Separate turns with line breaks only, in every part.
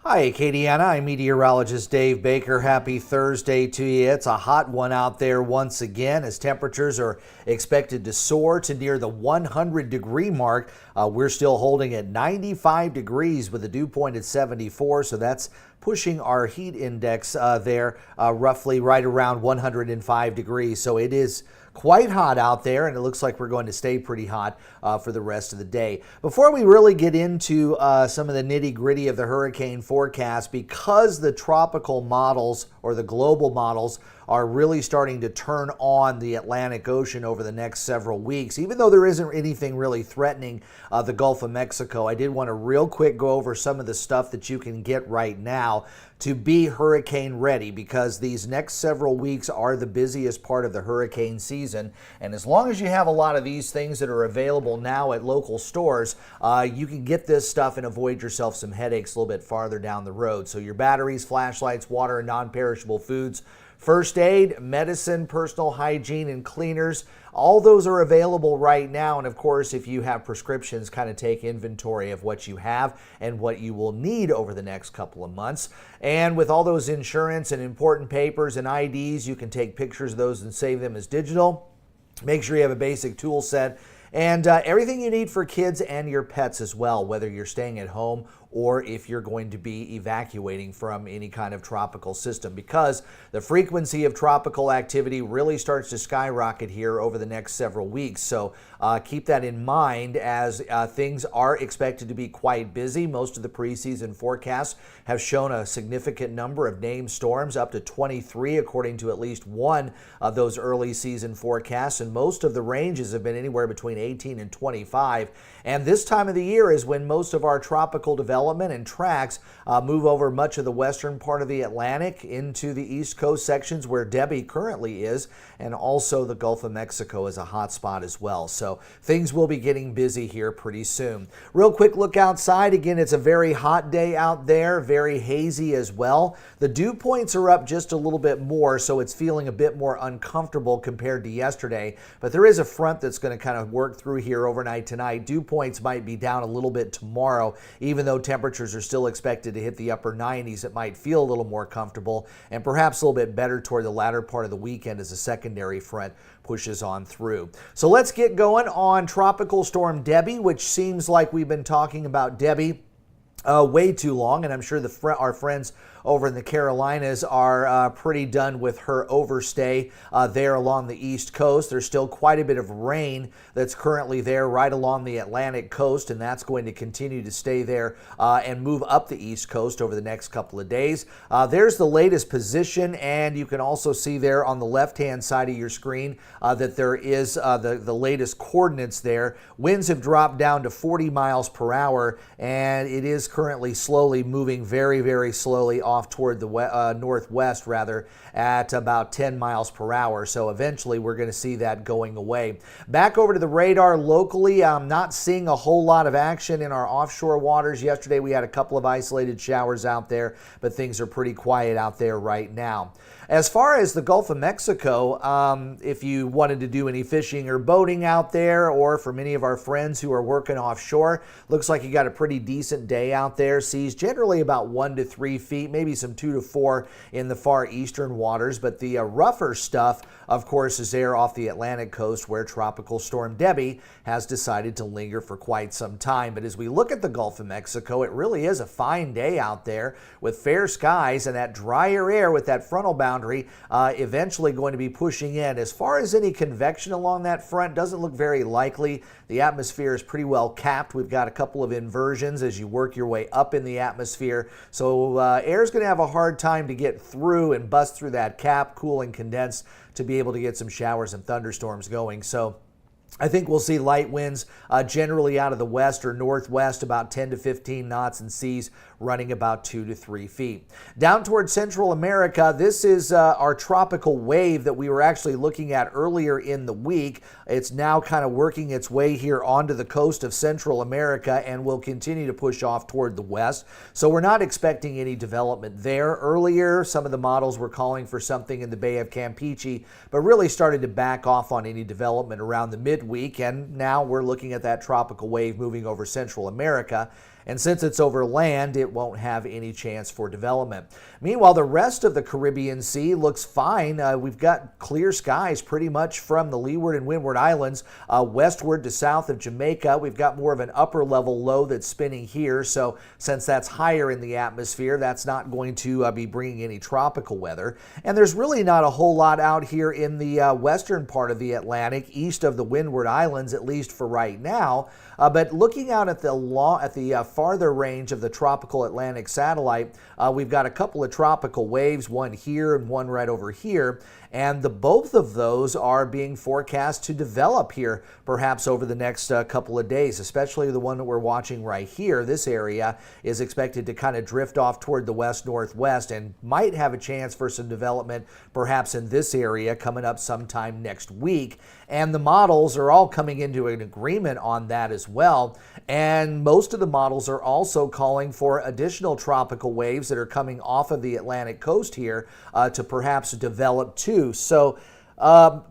Hi, Acadiana. I'm Meteorologist Dave Baker. Happy Thursday to you. It's a hot one out there once again as temperatures are expected to soar to near the 100-degree mark. We're still holding at 95 degrees with a dew point at 74, so that's pushing our heat index there roughly right around 105 degrees. So it is quite hot out there, and it looks like we're going to stay pretty hot for the rest of the day. Before we really get into some of the nitty-gritty of the hurricane forecast, because the tropical models or the global models are really starting to turn on the Atlantic Ocean over the next several weeks, even though there isn't anything really threatening the Gulf of Mexico, I did want to real quick go over some of the stuff that you can get right now to be hurricane ready, because these next several weeks are the busiest part of the hurricane season. And as long as you have a lot of these things that are available now at local stores, you can get this stuff and avoid yourself some headaches a little bit farther down the road. So your batteries, flashlights, water, and non-perishable foods, first aid, medicine, personal hygiene, and cleaners, all those are available right now. And of course, if you have prescriptions, kind of take inventory of what you have and what you will need over the next couple of months. And with all those insurance and important papers and IDs, you can take pictures of those and save them as digital. Make sure you have a basic tool set and everything you need for kids and your pets as well, whether you're staying at home or if you're going to be evacuating from any kind of tropical system, because the frequency of tropical activity really starts to skyrocket here over the next several weeks. So keep that in mind as things are expected to be quite busy. Most of the preseason forecasts have shown a significant number of named storms, up to 23 according to at least one of those early season forecasts, and most of the ranges have been anywhere between 18 and 25. And this time of the year is when most of our tropical development and tracks move over much of the western part of the Atlantic into the east coast sections where Debby currently is, and also the Gulf of Mexico is a hot spot as well. So things will be getting busy here pretty soon. Real quick look outside. Again, it's a very hot day out there, very hazy as well. The dew points are up just a little bit more, so it's feeling a bit more uncomfortable compared to yesterday. But there is a front that's going to kind of work through here overnight tonight. Dew points might be down a little bit tomorrow, even though temperatures are still expected to hit the upper 90s. It might feel a little more comfortable and perhaps a little bit better toward the latter part of the weekend as a secondary front pushes on through. So let's get going on Tropical Storm Debby, which seems like we've been talking about Debby way too long, and I'm sure our friends over in the Carolinas are pretty done with her overstay there along the East Coast. There's still quite a bit of rain that's currently there right along the Atlantic coast, and that's going to continue to stay there and move up the East Coast over the next couple of days. There's the latest position, and you can also see there on the left-hand side of your screen that there is the latest coordinates there. Winds have dropped down to 40 miles per hour, and it is currently slowly moving very, very slowly off toward the northwest rather at about 10 miles per hour. So eventually we're going to see that going away. Back over to the radar locally, I'm not seeing a whole lot of action in our offshore waters. Yesterday we had a couple of isolated showers out there, but things are pretty quiet out there right now. As far as the Gulf of Mexico, if you wanted to do any fishing or boating out there, or for many of our friends who are working offshore, looks like you got a pretty decent day out there. Seas generally about 1 to 3 feet, maybe some 2 to 4 in the far eastern waters, but the rougher stuff, of course, is there off the Atlantic coast where Tropical Storm Debby has decided to linger for quite some time. But as we look at the Gulf of Mexico, it really is a fine day out there with fair skies and that drier air with that frontal boundary eventually going to be pushing in. As far as any convection along that front, doesn't look very likely. The atmosphere is pretty well capped. We've got a couple of inversions as you work your way up in the atmosphere. So air is going to have a hard time to get through and bust through that cap, cool and condense, to be able to get some showers and thunderstorms going. So I think we'll see light winds generally out of the west or northwest, about 10 to 15 knots, and seas running about 2 to 3 feet. Down towards Central America, this is our tropical wave that we were actually looking at earlier in the week. It's now kind of working its way here onto the coast of Central America and will continue to push off toward the west. So we're not expecting any development there. Earlier, some of the models were calling for something in the Bay of Campeche, but really started to back off on any development around the midweek, and now we're looking at that tropical wave moving over Central America. And since it's over land, it won't have any chance for development. Meanwhile, the rest of the Caribbean Sea looks fine. We've got clear skies pretty much from the Leeward and Windward Islands westward to south of Jamaica. We've got more of an upper level low that's spinning here. So since that's higher in the atmosphere, that's not going to be bringing any tropical weather. And there's really not a whole lot out here in the western part of the Atlantic, east of the Windward Islands, at least for right now. But looking out at the farther range of the tropical Atlantic satellite, we've got a couple of tropical waves, one here and one right over here. And both of those are being forecast to develop here perhaps over the next couple of days, especially the one that we're watching right here. This area is expected to kind of drift off toward the west-northwest and might have a chance for some development perhaps in this area coming up sometime next week. And the models are all coming into an agreement on that as well. And most of the models are also calling for additional tropical waves that are coming off of the Atlantic coast here to perhaps develop too. So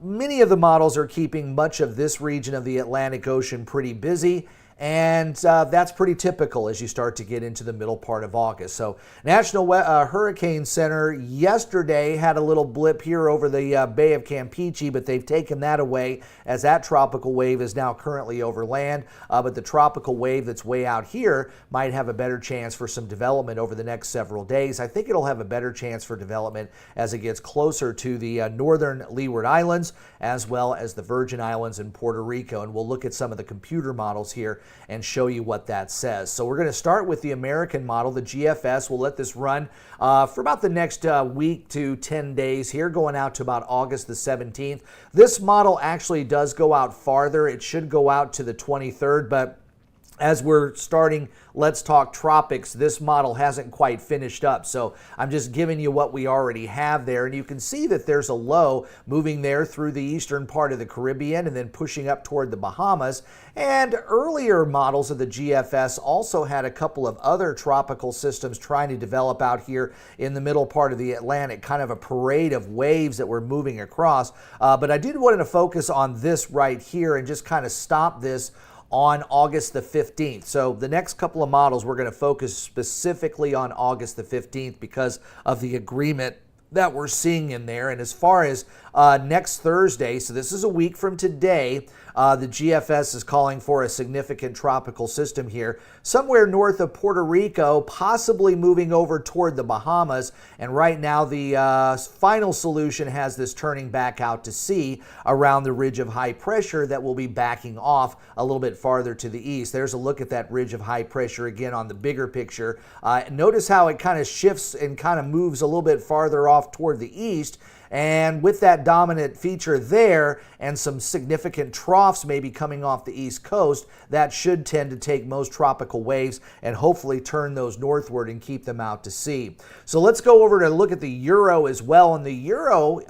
many of the models are keeping much of this region of the Atlantic Ocean pretty busy. And that's pretty typical as you start to get into the middle part of August. So National Hurricane Center yesterday had a little blip here over the Bay of Campeche, but they've taken that away as that tropical wave is now currently over land. But the tropical wave that's way out here might have a better chance for some development over the next several days. I think it'll have a better chance for development as it gets closer to the northern Leeward Islands, as well as the Virgin Islands and Puerto Rico. And we'll look at some of the computer models here and show you what that says. So we're going to start with the American model, the GFS. We'll let this run for about the next week to 10 days here, going out to about August the 17th. This model actually does go out farther. It should go out to the 23rd, but as we're starting Let's Talk Tropics, this model hasn't quite finished up. So I'm just giving you what we already have there. And you can see that there's a low moving there through the eastern part of the Caribbean and then pushing up toward the Bahamas. And earlier models of the GFS also had a couple of other tropical systems trying to develop out here in the middle part of the Atlantic, kind of a parade of waves that were moving across. But I did want to focus on this right here and just kind of stop this on August the 15th. So the next couple of models, we're going to focus specifically on August the 15th because of the agreement that we're seeing in there. And as far as next Thursday, so this is a week from today, the GFS is calling for a significant tropical system here, somewhere north of Puerto Rico, possibly moving over toward the Bahamas. And right now, the final solution has this turning back out to sea around the ridge of high pressure that will be backing off a little bit farther to the east. There's a look at that ridge of high pressure again on the bigger picture. Notice how it kind of shifts and kind of moves a little bit farther off toward the east. And with that dominant feature there and some significant troughs maybe coming off the east coast, that should tend to take most tropical waves and hopefully turn those northward and keep them out to sea. So let's go over to look at the Euro as well. And the Euro,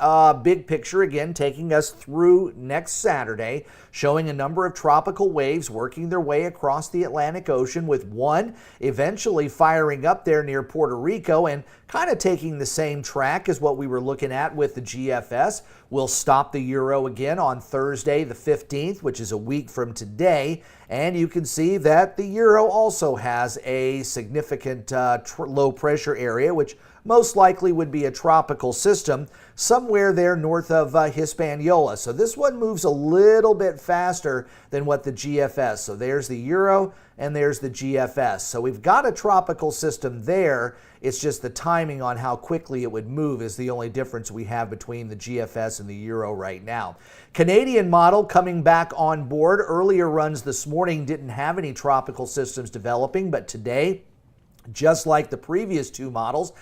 big picture again, taking us through next Saturday, showing a number of tropical waves working their way across the Atlantic Ocean, with one eventually firing up there near Puerto Rico and kind of taking the same track as what we were looking at with the GFS. We'll stop the Euro again on Thursday the 15th, which is a week from today. And you can see that the Euro also has a significant low pressure area, which most likely would be a tropical system somewhere there north of Hispaniola. So this one moves a little bit faster than what the GFS. So there's the Euro and there's the GFS. So we've got a tropical system there. It's just the timing on how quickly it would move is the only difference we have between the GFS and the Euro right now. Canadian model coming back on board. Earlier runs this morning didn't have any tropical systems developing, but today, just like the previous two models,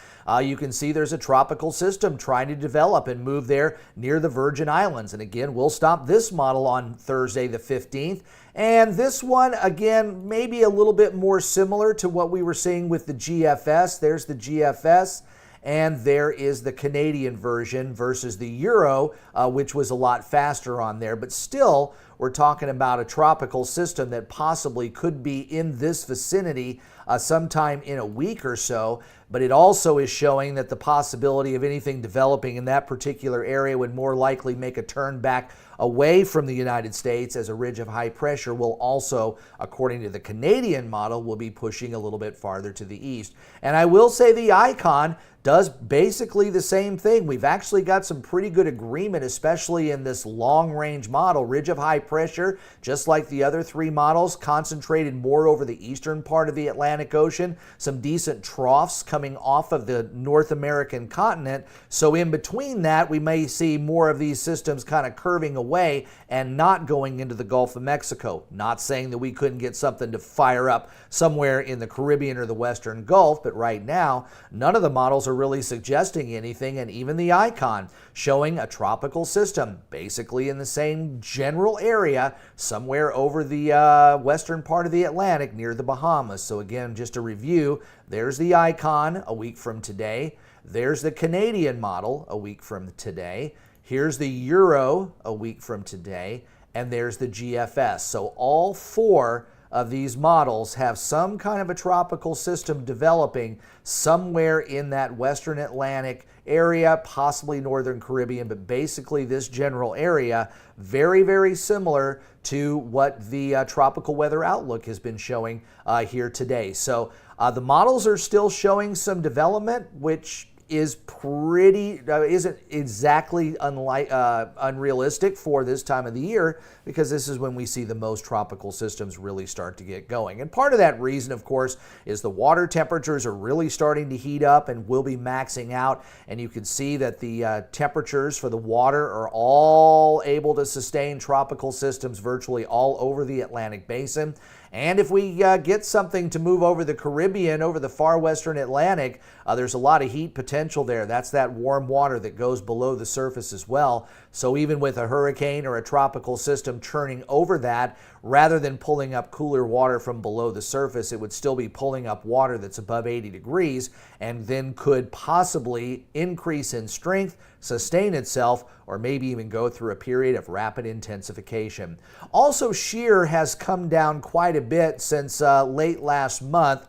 you can see there's a tropical system trying to develop and move there near the Virgin Islands. And again, we'll stop this model on Thursday the 15th. And this one, again, maybe a little bit more similar to what we were seeing with the GFS. There's the GFS. And there is the Canadian version versus the Euro, which was a lot faster on there. But still, we're talking about a tropical system that possibly could be in this vicinity sometime in a week or so. But it also is showing that the possibility of anything developing in that particular area would more likely make a turn back away from the United States, as a ridge of high pressure will also, according to the Canadian model, will be pushing a little bit farther to the east. And I will say the icon does basically the same thing. We've actually got some pretty good agreement, especially in this long-range model. Ridge of high pressure, just like the other three models, concentrated more over the eastern part of the Atlantic Ocean. Some decent troughs coming off of the North American continent. So in between that, we may see more of these systems kind of curving away and not going into the Gulf of Mexico. Not saying that we couldn't get something to fire up somewhere in the Caribbean or the Western Gulf, but right now, none of the models are really suggesting anything, and even the icon showing a tropical system basically in the same general area somewhere over the western part of the Atlantic near the Bahamas. So again, just a review, there's the icon a week from today. There's the Canadian model a week from today. Here's the Euro a week from today. And there's the GFS. So all four of these models have some kind of a tropical system developing somewhere in that western Atlantic area, possibly northern Caribbean, but basically this general area, very, very similar to what the tropical weather outlook has been showing here today. So the models are still showing some development, which is isn't exactly unrealistic for this time of the year, because this is when we see the most tropical systems really start to get going. And part of that reason, of course, is the water temperatures are really starting to heat up and will be maxing out. And you can see that the temperatures for the water are all able to sustain tropical systems virtually all over the Atlantic Basin. And if we get something to move over the Caribbean, over the far western Atlantic, there's a lot of heat potential there. That's that warm water that goes below the surface as well. So even with a hurricane or a tropical system churning over that, rather than pulling up cooler water from below the surface, it would still be pulling up water that's above 80 degrees and then could possibly increase in strength, sustain itself, or maybe even go through a period of rapid intensification. Also, shear has come down quite a bit since late last month.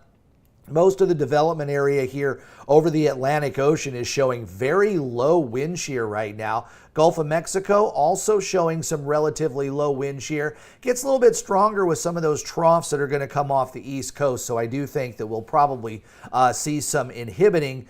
Most of the development area here over the Atlantic Ocean is showing very low wind shear right now. Gulf of Mexico also showing some relatively low wind shear. Gets a little bit stronger with some of those troughs that are going to come off the East Coast. So I do think that we'll probably see some inhibiting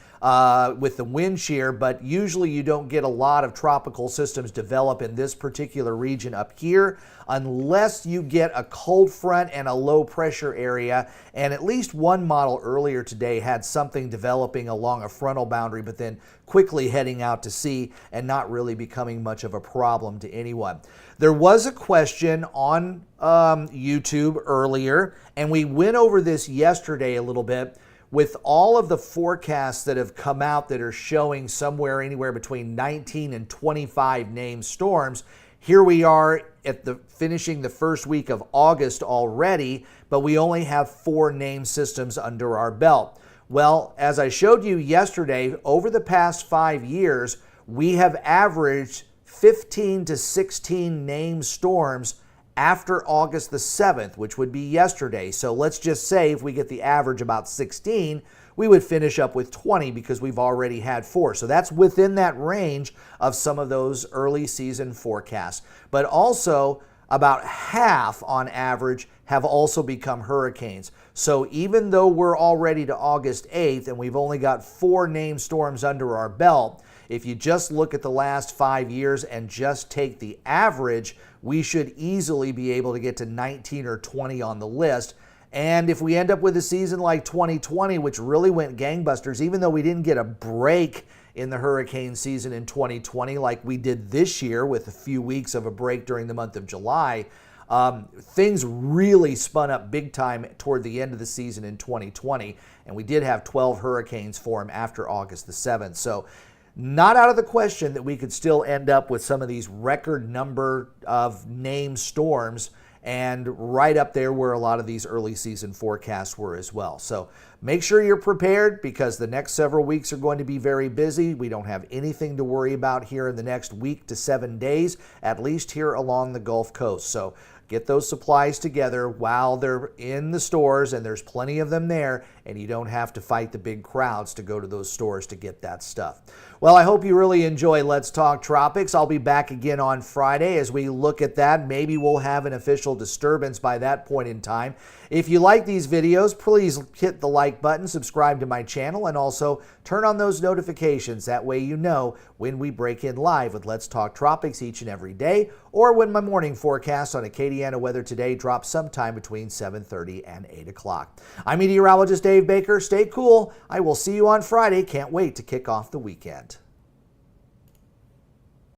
with the wind shear, but usually you don't get a lot of tropical systems develop in this particular region up here unless you get a cold front and a low pressure area. And at least one model earlier today had something developing along a frontal boundary, but then quickly heading out to sea and not really becoming much of a problem to anyone. There was a question on YouTube earlier, and we went over this yesterday a little bit. With all of the forecasts that have come out that are showing somewhere anywhere between 19 and 25 named storms, here we are at finishing the first week of August already, but we only have 4 named systems under our belt. Well, as I showed you yesterday, over the past 5 years, we have averaged 15 to 16 named storms after August the 7th, which would be yesterday. So let's just say if we get the average about 16, we would finish up with 20 because we've already had 4. So that's within that range of some of those early season forecasts. But also about half on average have also become hurricanes. So even though we're already to August 8th and we've only got 4 named storms under our belt, if you just look at the last 5 years and just take the average, we should easily be able to get to 19 or 20 on the list. And if we end up with a season like 2020, which really went gangbusters, even though we didn't get a break in the hurricane season in 2020 like we did this year with a few weeks of a break during the month of July, things really spun up big time toward the end of the season in 2020. And we did have 12 hurricanes form after August the 7th. So not out of the question that we could still end up with some of these record number of named storms and right up there where a lot of these early season forecasts were as well. So make sure you're prepared because the next several weeks are going to be very busy. We don't have anything to worry about here in the next week to 7 days, at least here along the Gulf Coast. So get those supplies together while they're in the stores, and there's plenty of them there, and you don't have to fight the big crowds to go to those stores to get that stuff. Well, I hope you really enjoy Let's Talk Tropics. I'll be back again on Friday as we look at that. Maybe we'll have an official disturbance by that point in time. If you like these videos, please hit the like button, subscribe to my channel, and also turn on those notifications. That way you know when we break in live with Let's Talk Tropics each and every day, or when my morning forecast on Acadiana Weather Today drops sometime between 7:30 and 8 o'clock. I'm meteorologist Dave Baker. Stay cool. I will see you on Friday. Can't wait to kick off the weekend.